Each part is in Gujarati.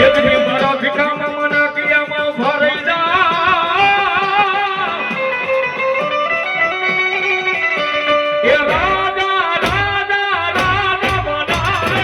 એકની મારા ભીખા મામાના કિયામાં ભરાઈ જા એ રાજા રાજા રાજા બનાવે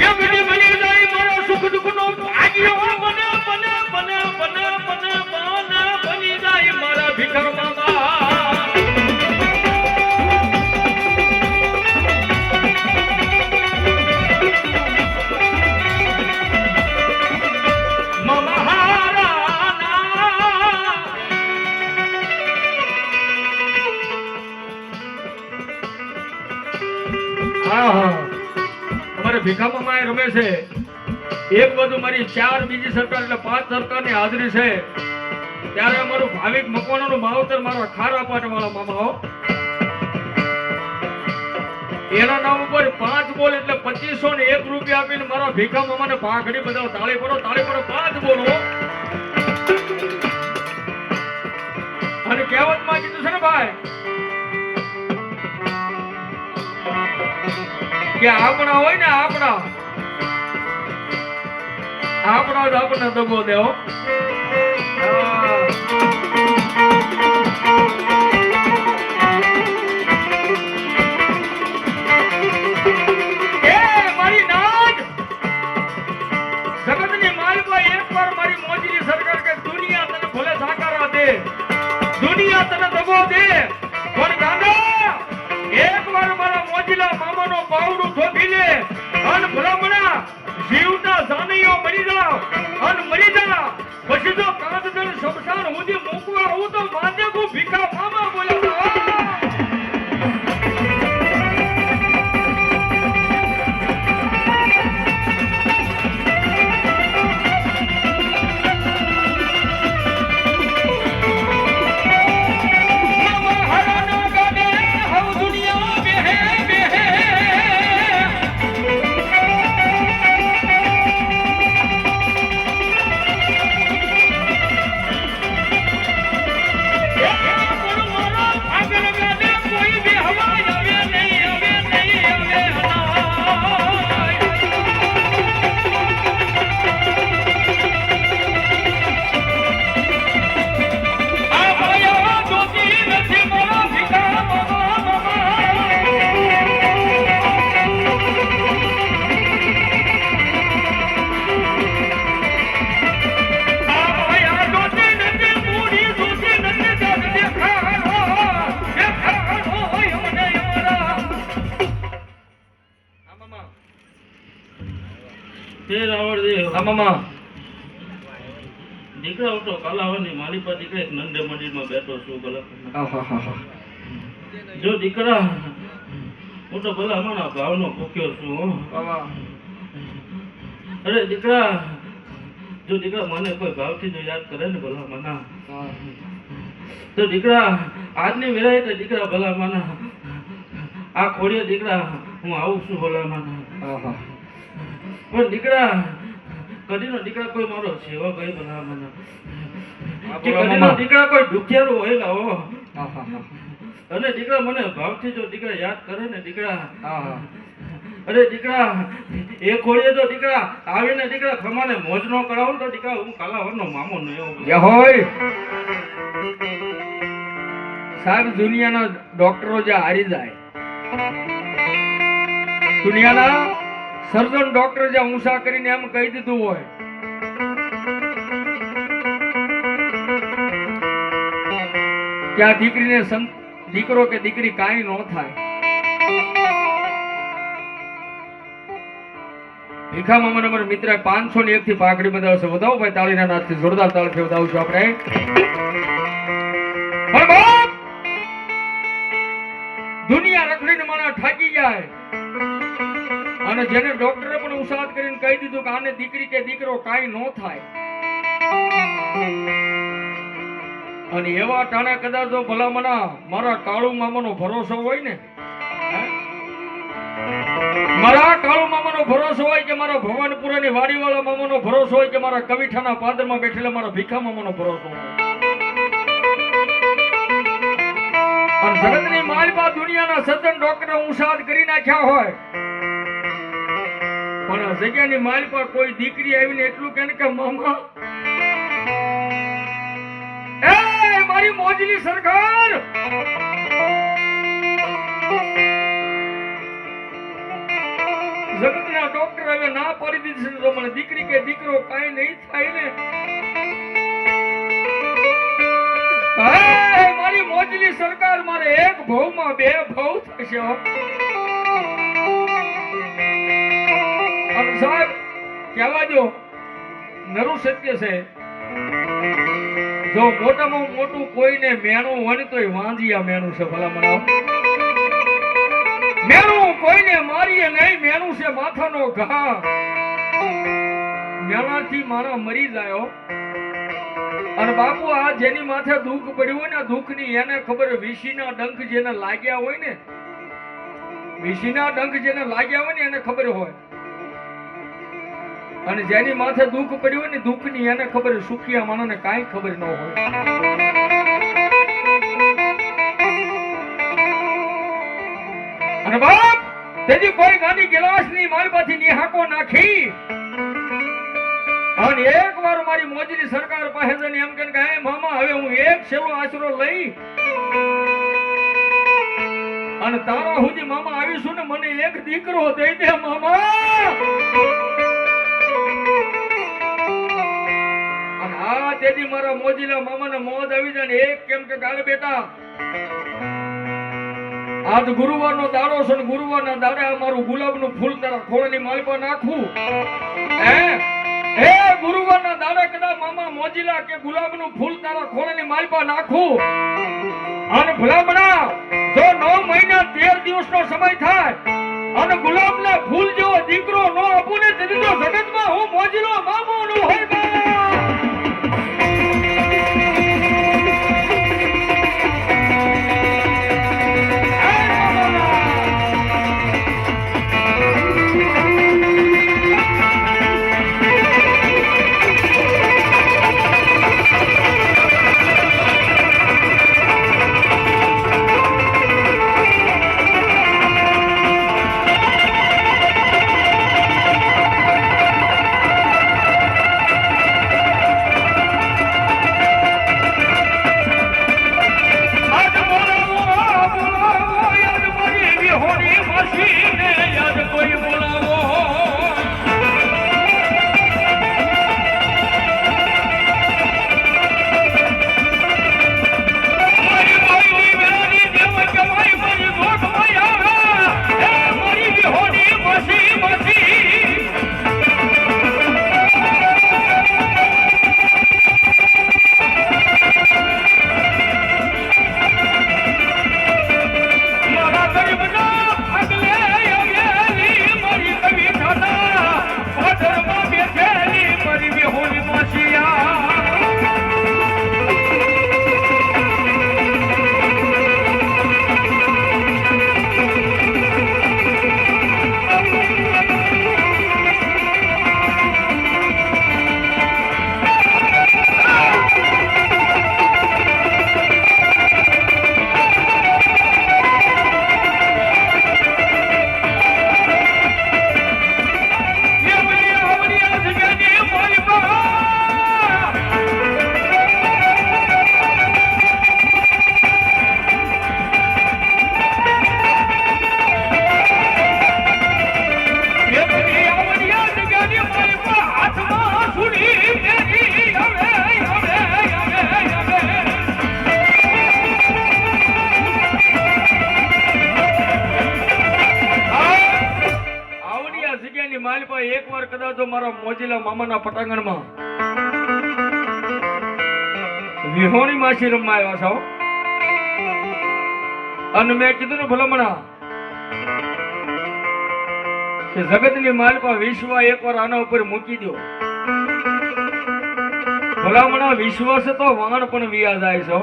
એકની બની જાય મારા સુખ દુઃખનો ભાગ્યો બને બને બને બને બને બને બની જાય મારા ભીખા મામા અમારે ભીખા મામા રમે છે એક બાજુ મારી 4 બીજી સરકાર એટલે 5 સરકારની હાજરી છે ત્યારે અમારું ભાવિક મકવાનોનું માવતર મારા ખારા પાટવાળા મામાઓ એના નામ ઉપર 5 બોલ એટલે 2501 રૂપિયા આપીને મારા ભીખા મામાને ભાખડી બધાઓ તાળી કરો 5 બોલો અને કહેવતમાં કીધું છે ને ભાઈ કે આપણા હોય ને આપણા જ આપણને દગો દેવો મારી નાગ જગતની માલિકો એકવાર મારી મોજીની સરકાર કે દુનિયા તને ભલે સાકારા દે દુનિયા તને દગો દે પણ ગાંડા એકવાર મારા મોજીલા મામાનો પાવડું થોભી લે અન ભલામણા જીવતા જાનૈયો મરી જા અન મરી જા પછી જો કાંદજણ શમશાન સુધી મૂકવા આવું તો માથે કો ભીખા મામા બોલ્યા દીકરા ઉઠો કાલાવાની મારી પાસે દીકરા એક નંદે મંદિરમાં બેઠો છું ભલા જો દીકરા હું તો ભલા મારા ભાવનો ભૂખ્યો છું અરે દીકરા જો દીકરા મને કોઈ ભાવથી જો યાદ કરે ને ભલા મના તો દીકરા આજની વેળાએ તો દીકરા ભલા મના આ ખોડીએ દીકરા હું આવું છું ભલા મના પણ દીકરા કદીનો દીકરા કોઈ મારો સેવા ભાઈ ભલા મના કે કદીનો દીકરા કોઈ દુખિયારો હોય ને હો અને દીકરા મને ભાવથી જો દીકરા યાદ કરે ને દીકરા અરે દીકરા એ ખોડીએ તો દીકરા આવીને દીકરા ખમાને મોજ નો કરાવું તો દીકરા હું કાલાવરનો મામો ન જય હોય સાહેબ દુનિયાના ડોક્ટરો જે હારી જાય દુનિયાના સર્જન ડોક્ટર જે ઊંસા કરીને એમ કહી દીધું હોય કે આ દીકરીને દીકરો કે દીકરી કાંઈ ન થાય ભીખા મામા નંબર મિત્ર 501 થી પાઘડી બંધાવશે વધાવો ભાઈ તાળીના નાદથી જોરદાર તાળથી વધાવશું આપણે દુનિયા રખડીને માણા ઠાકી જાય અને જેને ડોક્ટરે પણ ઉસાદ કરીને કહી દીધું કે આને દીકરી કે દીકરો કાઈ ન થાય અને એવા ટાણે કદાચ જો ભલામણા મારા કાળુ મામાનો ભરોસો હોય ને મારા કાળુ મામાનો ભરોસો હોય કે મારા ભવાનપુરાની વાડીવાળા મામાનો ભરોસો હોય કે મારા કવિઠાના પાદરમાં બેઠેલા મારા ભીખા મામાનો ભરોસો હોય અને જગતની માલપા દુનિયાના સજ્જન ડોક્ટરે ઉષાદ કરી નાખ્યા હોય પણ આ જગ્યાની માલપા કોઈ દીકરી આવીને એટલું કહે ને કે મામા એ મારી મોજની સરકાર જગતના ડોક્ટર હવે ના પાડી દીધી છે તો મને દીકરી કે દીકરો કાઈ નહીં થાય ને મારી મોજની સરકાર મારે એક ભવમાં બે ભવ થશે હો. અને સાહેબ કહેવા દો નરું સત્ય છે જો મોટામાં મોટું કોઈને મેણું હોય તો વાંજિયા મેણું છે ભલા મને મેણું કોઈને મારીએ નહીં મેણું છે માથાનો ઘા મેણાથી મારા મરી જાય અને બાપુ આ જેની માથે દુઃખ પડ્યું હોય ને દુઃખની એને ખબર વિશીના ડંખ જેને લાગ્યા હોય ને વિશીના ડંખ જેને લાગ્યા હોય ને એને ખબર હોય અને જેની માથે દુઃખ પડ્યું હોય ને દુઃખની એને ખબર સુખિયા માણસને કાંઈ ખબર ન હોય. અને બાપ તેથી કોઈ ગાડી ગિલાસની માલપાથી નિહાકો નાખી અને એકવાર મારી મોજની સરકાર પાસે જઈને એમ કે હે મામા હવે હું એક છેલ્લો આશરો લઈ અને તારા સુધી મામા આવીશું ને મને એક દીકરો દઈ દે મામા. અને આ તેથી મારા મોજીલા મામાને મોજ આવી જાય ને એક કેમ કે ગાલે બેટા આજ ગુરુવારનો દાડો છે ને ગુરુવારના દાડે આ મારું ગુલાબનું ફૂલ તારા ખોળાની માલપા નાખું હે ગુરુવારના દાડે કદાચ મામા મોજીલા કે ગુલાબનું ફૂલ તારા ખોળાની માલપા નાખું અને ભલામણા જો 9 મહિના 13 દિવસનો સમય થાય અને ગુલાબના ફૂલ જેવો દીકરો નો આપું ને તેથી તો જગતમાં હું મોજીલો મામો નો હોય બા. એકવાર કદાચ જો મારા મોજીલા મામાના પટાંગણમાં વિહોણી માસી રમવા આવ્યા છો અને મેં કીધું ને ભલામણા કે જગતની માલપા વિશ્વા એકવાર આના ઉપર મૂકી દો. ભલામણા વિશ્વાસ તો વાણ પણ વિયા જાય છે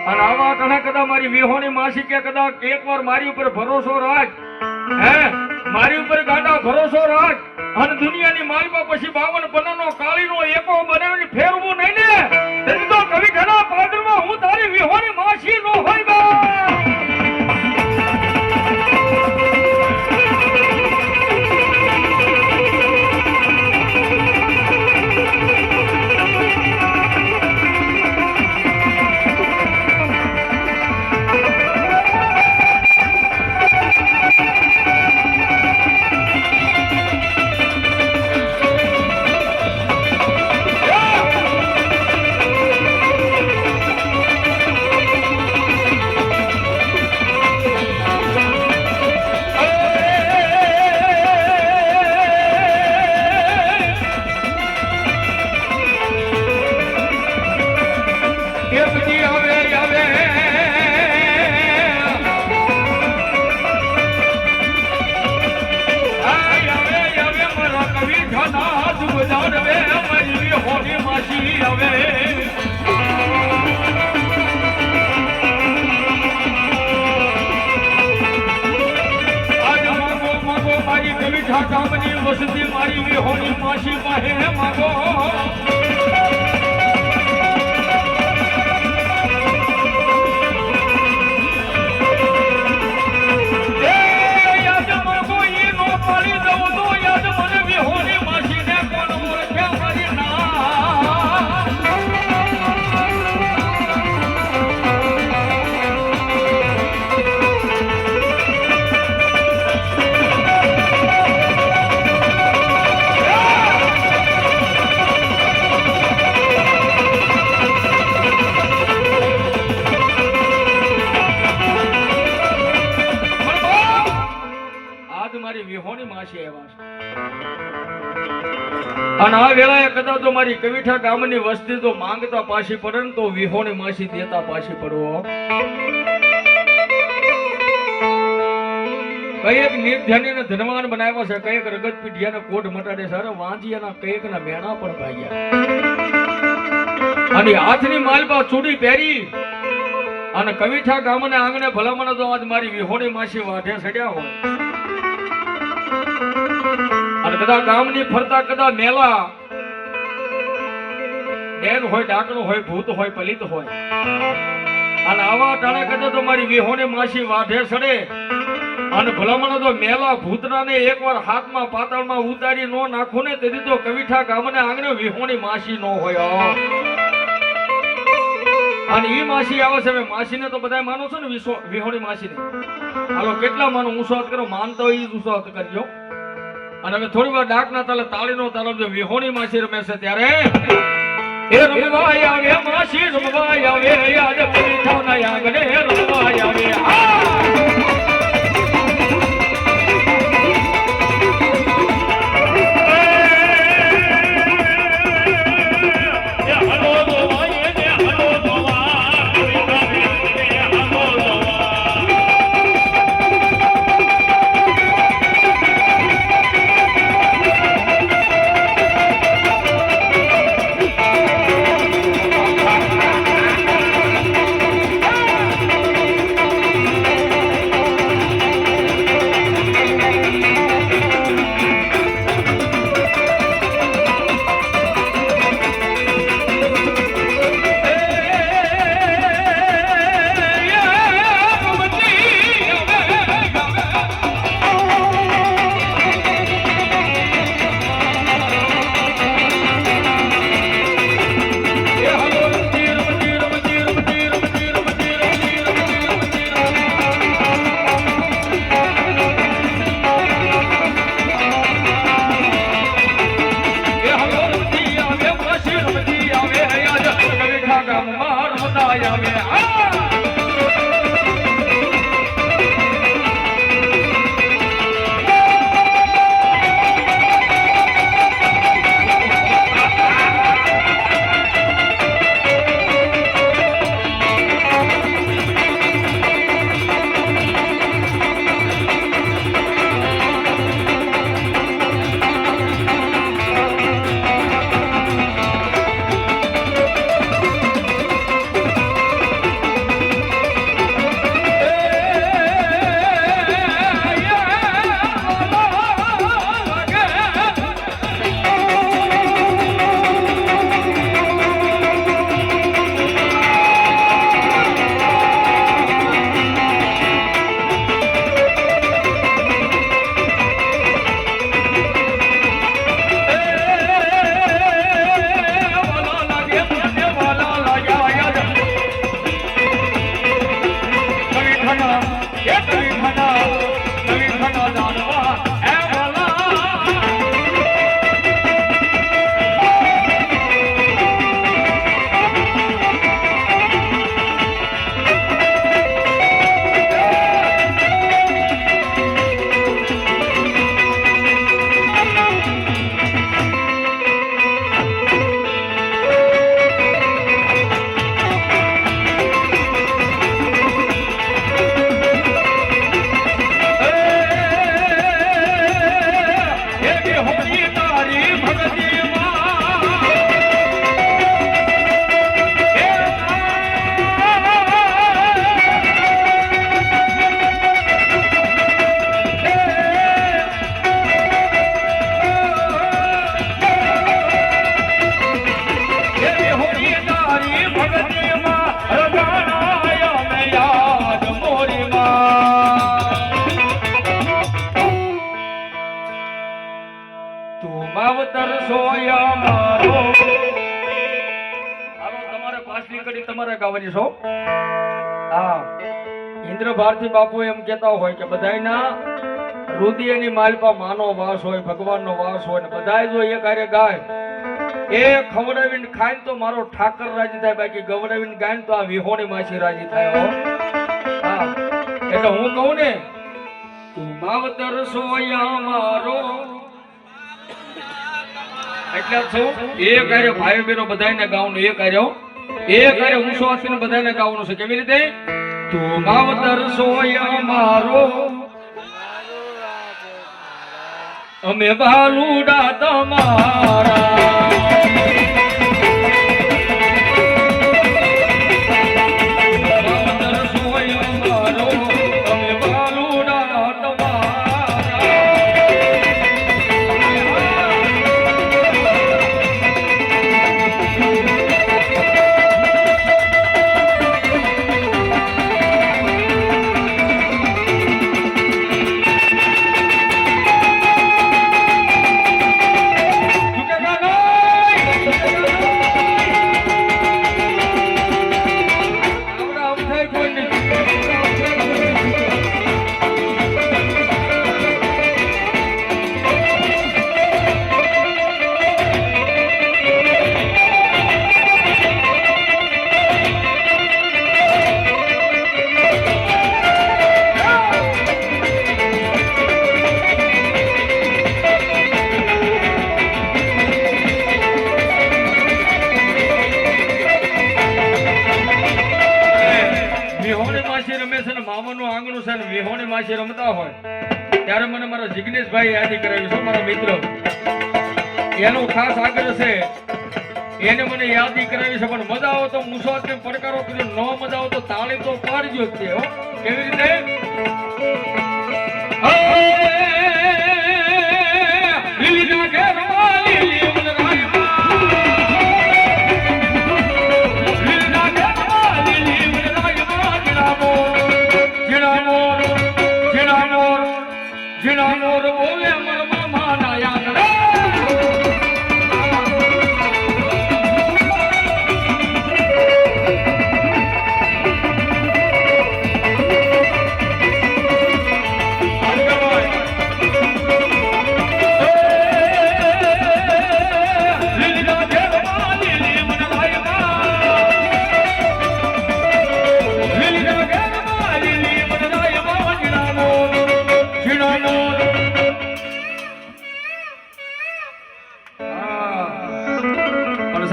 અને આવા ઘણા કદાચ મારી વિહોણી માસી કે કદાચ એકવાર મારી ઉપર ભરોસો રાખ હે મારી ઉપર ગાંડા ભરોસો રાખ અને દુનિયાની માલમાં પછી 52 પન્નાનો કાળીનો એકો બનાવીને ફેરવું નહીં ને તેની તો કવિ ઘણા પાદરમાં હું તારી વિહોણી માસી નો હોય બા ગામની વસતી મારી વિહોણી માસી પાસે માગો યાદ માગો એ નો પાડી દઉં તો યાદ મને વિહોણી માસી ને કોણ ઓળખે મારી ના મારી વિહોણી માસી આવ્યા છે અને આ વેળાએ કદાચ તો મારી કવિઠા ગામની વસ્તી તો માંગતા પાછી પડે ને તો વિહોણી માસી દેતા પાછી પડવો કઈક નિર્ધની ને ધનવાન બનાવ્યા છે કઈક રગત પીઢિયાને કોટ મટાડે છે અરે વાંજિયાના કઈક ના મેણા પણ ભાગ્યા અને હાથની માલપા ચૂડી પહેરી અને કવિઠા ગામને આંગણે ભલામણ તો આજ મારી વિહોણી માસી વાઢે સડ્યા હોય અને કદા ગામની ફરતા કદા મેલા ડેન હોય ડાકણું હોય ભૂત હોય પલિત હોય અને આવા ટાણા કદા તો મારી વિહોણી માસી વાઢે સડે અને ભલામણ તો મેલા ભૂતરાને એકવાર હાથમાં પાતાળમાં ઉતારી નો નાખું ને તેથી તો કવિઠા ગામને આંગણે વિહોણી માસી નો હોય અને ઈ માસી આવે છે હવે માસીને તો બધા માનો છો ને વિહોણી માસીને હાલો કેટલા માનો ઉસાત કરો માનતા હોય ઈ ઉસાત કરજો અને હવે થોડી વાર ડાકના તાલે તાળીનો તાળો જો વિહોણી માસી રમે છે ત્યારે એ રમવાય આવે માસી રમવાય આવે યાદ કવિઠાના આંગણે રમવાય આવે દરસોયા મારો. હાલો, તમારે પાછલી કડી તમારે ગાવાની છો. હા, ઇન્દ્ર ભારતી બાપુ એમ કહેતા હોય કે બધાયના હૃદયની માલપા માનો વાસ હોય, ભગવાનનો વાસ હોય, ને બધાય જો એક હારે ગાય, એ ખવડાવીને ખાય તો મારો ઠાકર રાજી થાય, બાકી ગવડાવીને ગાય ને તો આ વિહોણી માછી રાજી થાય હો. હા, એટલે હું કહું ને, તું માવતર સોયા મારો, એટલે છું એક હારે ભાઈ બહેનો બધાયને ગાવાનું, એક હારે હો, એક હારે ઊંચો આપીને બધાને ગાવાનું છે. કેવી રીતે? તું માવતર સોયા મારો, અમે બાલુડા તમારા. માવતર સોયા મારો, અમે બાલુડા તમારા. વિહોણી માસી રમે છે ને મામાનું આંગણું છે ને વિહોણી માસી રમતા હોય ત્યારે મને મારા જિગ્નેશભાઈ યાદી કરાવ્યું છે, મારા મિત્ર. એનું ખાસ આગળ છે, એને મને યાદી કરાવી છે. પણ મજા આવે તો મુસાફરી પડકારો કર્યો, ન મજા આવે તો તાળી તો પાડજો જ તે હો. કેવી રીતે? લીલીના ઘેરમાં લીલી વનરાયમાં, લીલીના ઘેરમાં લીલી વનરાયમાં, ઝીણા મોર, ઝીણા મોર, ઝીણા મોર, ઝીણા મોર બોલે મારા મામાના યાદડા.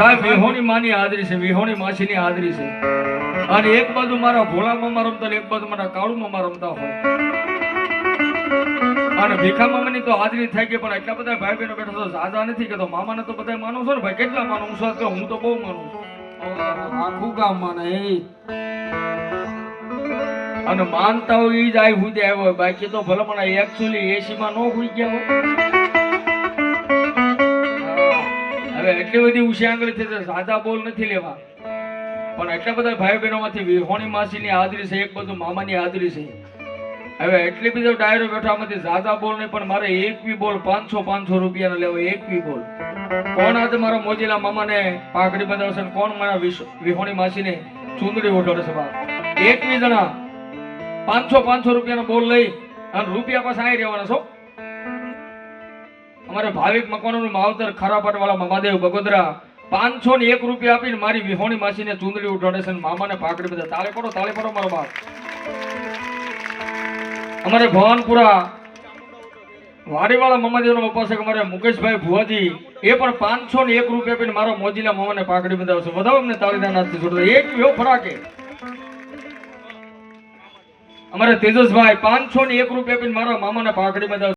સાહેબ, વિહોણી માની હાજરી છે, વિહોણી માસીની હાજરી છે. અને એક બાજુ મારા ભોળા મામા રમતા ને એક બાજુ મારા કાળુ મામા રમતા હોય. અને ભીખા મામાની તો હાજરી થઈ ગઈ, પણ એટલા બધા ભાઈ બહેનો બેઠા તો સાજા નથી કે તો મામાને તો બધા માનો છો ને ભાઈ? કેટલા માનો? હું વાત કરું, હું તો બહુ માનું છું. આખું ગામ માને એ. અને માનતા હોય એ જ આ સુધી આવ્યો હોય, બાકી તો ભલે મને એકચ્યુઅલી 80 માં નો હોઈ ગયા હોય. હવે એટલી બધી ઉછી આંગળી છે, સાદા બોલ નથી લેવા. પણ એટલા બધા ભાઈ બહેનો માંથી વિહોણી માસીની હાજરી છે, એક બધું મામાની હાજરી છે. હવે એટલી બધી ડાયરો બેઠામાંથી સાદા બોલ નહીં, પણ મારે એક બી બોલ 500 રૂપિયાનો લેવો, એક બી બોલ. કોણ આજે મારા મોજીલા મામાને પાઘડી બંધાવશે, કોણ મારા વિહોણી માસીને ચૂંદડી ઓઢાડશે? એક બી જણા 500 રૂપિયાનો બોલ લઈ અને રૂપિયા પાસે આવી રહેવાના છો. અમારે ભાવિક મકાનોનું માવતર ખરાપાટ વાળા મહાદેવ બગોદરા 501 રૂપિયા આપીને મારી વિહોણી માસીને ચૂંદડી ઉઠાડે છે, મામાને પાઘડી બધા. તાળે પડો, તાળે પડો મારો બાપ. અમારે ભવાનપુરા વાડીવાળા મહાદેવનો બાપા છે, અમારે મુકેશભાઈ ભુવાજી, એ પણ 501 રૂપિયા આપીને મારા મોજીલા મામાને પાઘડી બંધાવશે. વધાવો અમને તાળીના નાથથી છોડતા એક એવો ફરાકે. અમારે તેજસભાઈ 501 રૂપિયા આપીને મારા મામાને પાઘડી બંધાવશે.